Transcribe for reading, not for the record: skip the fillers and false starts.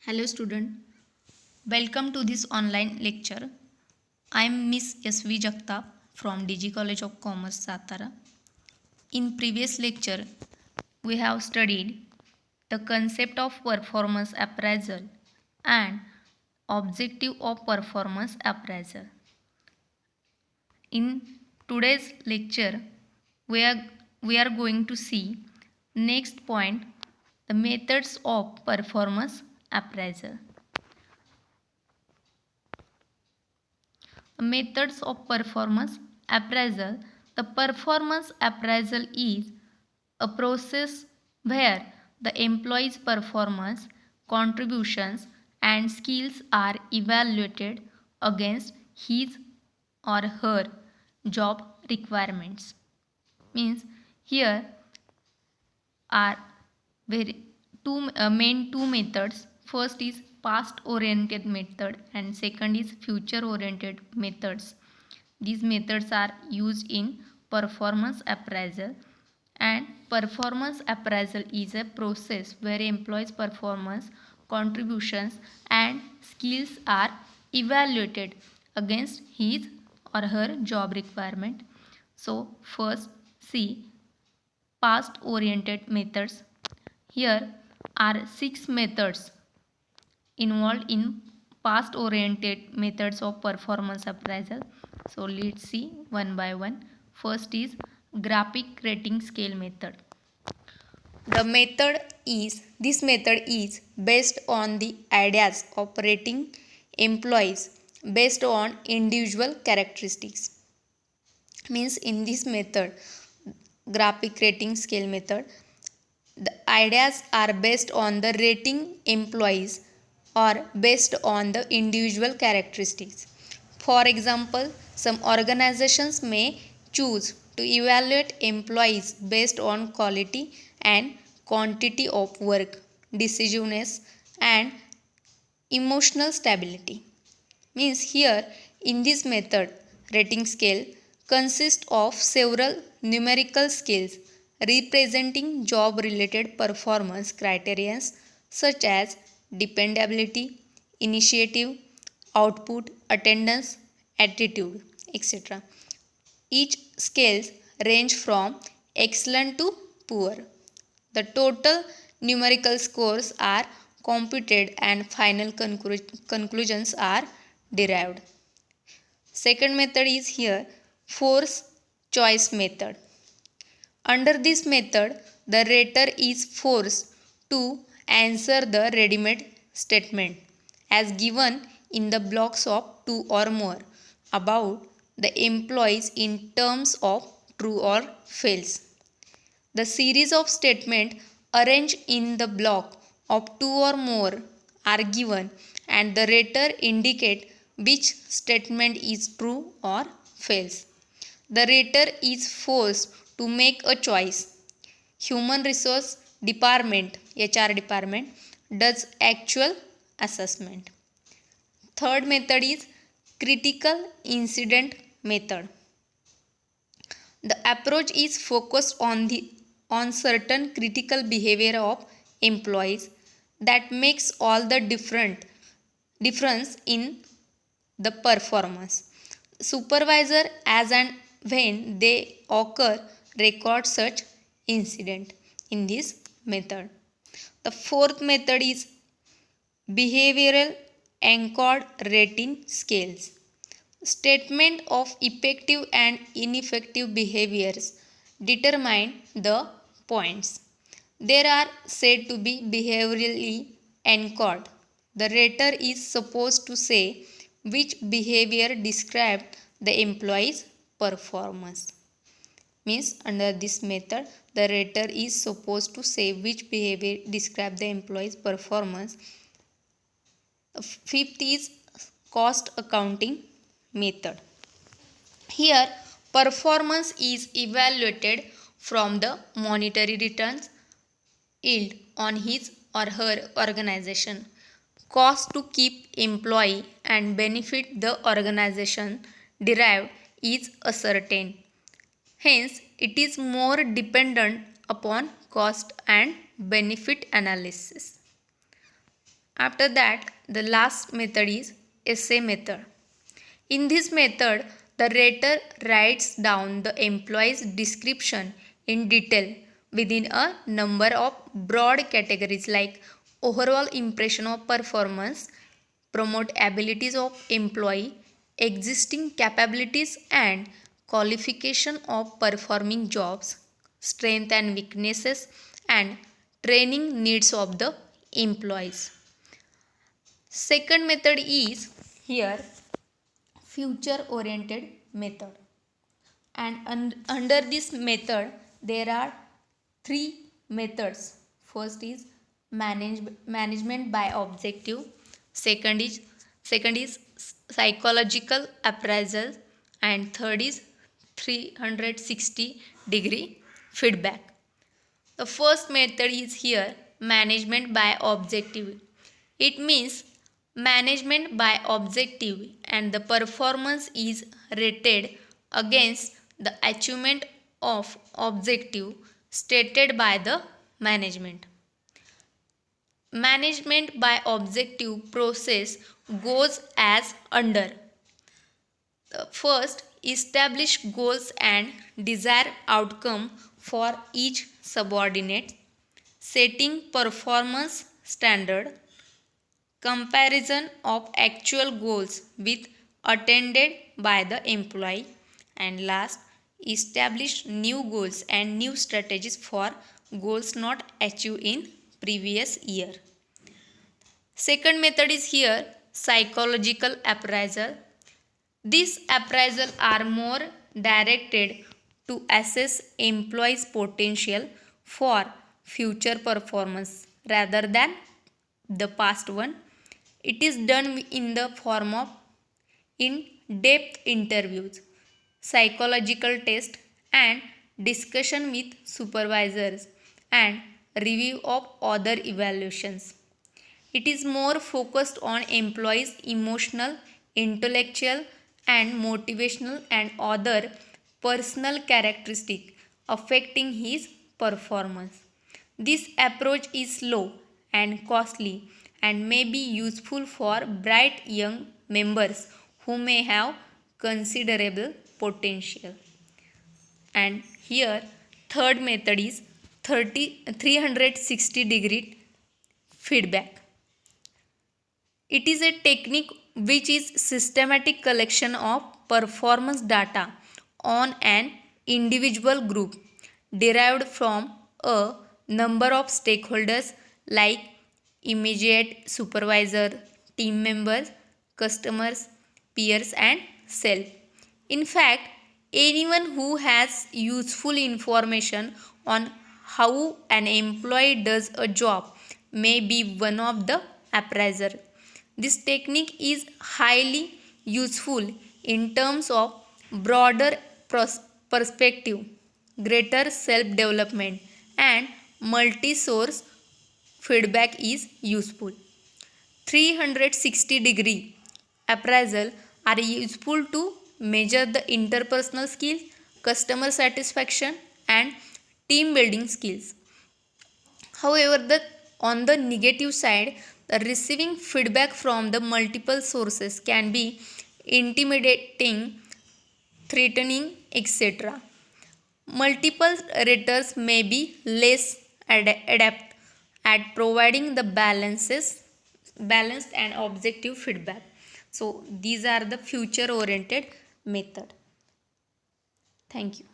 Hello student, welcome to this online lecture. I am Miss S.V. Jagtap from DG College of Commerce, Satara. In previous lecture, we have studied the concept of performance appraisal and objective of performance appraisal. In today's lecture, we are, we are going to see next point, the methods of performance appraisal. Methods of performance appraisal. The performance appraisal is a process where the employee's performance, contributions, and skills are evaluated against his or her job requirements. Means here are main two methods. First is past oriented method and second is future oriented methods. These methods are used in performance appraisal, and performance appraisal is a process where employees performance, contributions and skills are evaluated against his or her job requirement. So first see past oriented methods. Here are 6 methods involved in past oriented methods of performance appraisal. So let's see one by one. First is graphic rating scale method. This method is based on the ideas of rating employees based on individual characteristics. Means in this method, graphic rating scale method, the ideas are based on the rating employees or based on the individual characteristics. For example, some organizations may choose to evaluate employees based on quality and quantity of work, decisiveness, and emotional stability. Means here in this method, rating scale consists of several numerical scales representing job related performance criteria such as dependability, initiative, output, attendance, attitude, etc. Each scales range from excellent to poor. The total numerical scores are computed and final conclusions are derived. Second method is here force choice method. Under this method, the rater is forced to answer the ready-made statement as given in the blocks of 2 or more about the employees in terms of true or false. The series of statements arranged in the block of 2 or more are given and the rater indicate which statement is true or false. The rater is forced to make a choice. Human Resource Department, HR department, does actual assessment. Third method is critical incident method. The approach is focused on certain critical behavior of employees that makes all the difference in the performance. Supervisor as and when they occur record such incident in this method. The fourth method is behavioral anchored rating scales. Statement of effective and ineffective behaviors determine the points. They are said to be behaviorally anchored. The rater is supposed to say which behavior described the employee's performance. Means under this method, the rater is supposed to say which behavior described the employee's performance. Fifth is cost accounting method. Here, performance is evaluated from the monetary returns yield on his or her organization. Cost to keep employee and benefit the organization derived is ascertained. Hence, it is more dependent upon cost and benefit analysis. After that, the last method is essay method. In this method, the rater writes down the employee's description in detail within a number of broad categories like overall impression of performance, promote abilities of employee, existing capabilities and qualification of performing jobs, strength and weaknesses, and training needs of the employees. Second method is here future oriented method, and under this method there are three methods. First is management by objective, second is psychological appraisal, and third is 360-degree feedback. The first method is here management by objective. It means management by objective and the performance is rated against the achievement of objective stated by the management. Management by objective process goes as under. First, establish goals and desired outcome for each subordinate, setting performance standard, comparison of actual goals with attended by the employee, and last, establish new goals and new strategies for goals not achieved in previous year. Second method is here psychological appraisal. These appraisals are more directed to assess employees' potential for future performance rather than the past one. It is done in the form of in-depth interviews, psychological tests, and discussion with supervisors and review of other evaluations. It is more focused on employees' emotional, intellectual, and motivational and other personal characteristics affecting his performance. This approach is slow and costly and may be useful for bright young members who may have considerable potential. And here third method is 360-degree feedback. It is a technique which is systematic collection of performance data on an individual group derived from a number of stakeholders like immediate supervisor, team members, customers, peers, and self. In fact, anyone who has useful information on how an employee does a job may be one of the appraiser. This technique is highly useful in terms of broader perspective, greater self-development, and multi-source feedback is useful. 360-degree appraisal are useful to measure the interpersonal skills, customer satisfaction, and team building skills. However, on the negative side, the receiving feedback from the multiple sources can be intimidating, threatening, etc. Multiple raters may be less adept at providing the balanced and objective feedback. So these are the future oriented method. Thank you.